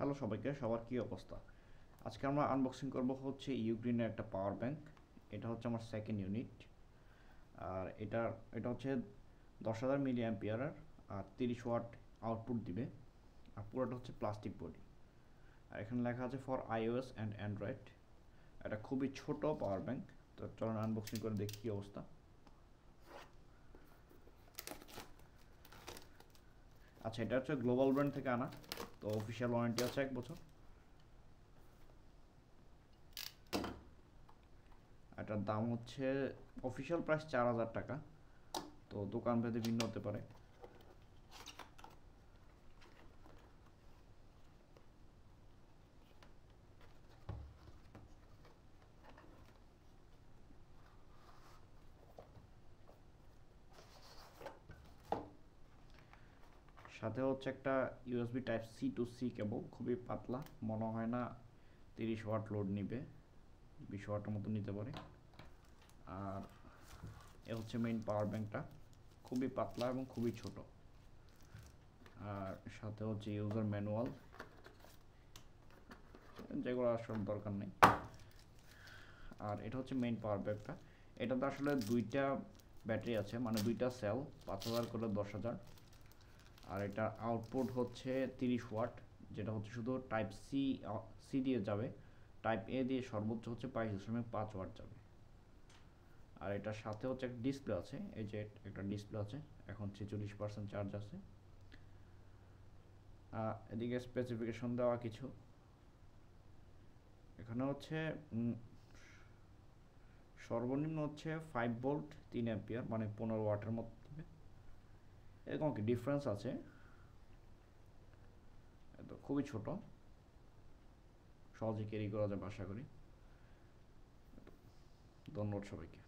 Hello সবাইকে, সবার কী অবস্থা? আজকে আমরা আনবক্সিং করব হচ্ছে ইউগ্রিনের একটা পাওয়ার ব্যাংক। এটা হচ্ছে আমার সেকেন্ড ইউনিট। আর এটা হচ্ছে 10,000 মিলি অ্যাম্পিয়ারের আর 30 ওয়াট আউটপুট দিবে। আর পুরোটা হচ্ছে প্লাস্টিক বডি। আর এখানে লেখা আছে ফর iOS অ্যান্ড অ্যান্ড্রয়েড। এটা খুবই ছোট পাওয়ার ব্যাংক। তো চলুন আনবক্সিং করে দেখি কী অবস্থা। আচ্ছা, এটা হচ্ছে গ্লোবাল ব্র্যান্ড থেকে আনা। তো অফিসিয়াল ওয়ারেন্টি আছে 1 বছর। এটার দাম হচ্ছে অফিসিয়াল প্রাইস 4,000 টাকা। তো দোকান ভেদে ভিন্ন হতে পারে। সাথে হচ্ছে একটা USB type C to C cable, খুবই পাতলা, মনে হয় না 30 ওয়াট লোড নিবে, 20 ওয়াটের মতো নিতে পারে। আর এ হচ্ছে মেইন পাওয়ার ব্যাংকটা, খুবই পাতলা এবং খুবই ছোট। আর সাথে হচ্ছে ইউজার ম্যানুয়াল, যেগুলো আসলে দরকার নেই। আর এটা হচ্ছে মেইন পাওয়ার ব্যাংকটা। এটাতে আসলে দুইটা ব্যাটারি আছে, মানে দুইটা সেল, 5,000 করে 10,000। আর এটা আউটপুট হচ্ছে 30 ওয়াট, যেটা হচ্ছে শুধু টাইপ সি দিয়ে যাবে। টাইপ এ দিয়ে সর্বোচ্চ হচ্ছে 22.5 ওয়াট যাবে। আর এটার সাথে হচ্ছে একটা ডিসপ্লে আছে, এই যে একটা ডিসপ্লে আছে, এখন 46% চার্জ আছে। এদিকে স্পেসিফিকেশন দেওয়া কিছু, এখানে হচ্ছে সর্বনিম্ন হচ্ছে 5 ভোল্ট 3 অ্যাম্পিয়ার, মানে 15 ওয়াটের মতো দিবে। এরকম কি ডিফারেন্স আছে। তো খুবই ছোট, সহজে ক্যারি করা যাবে আশা করি। ধন্যবাদ সবাইকে।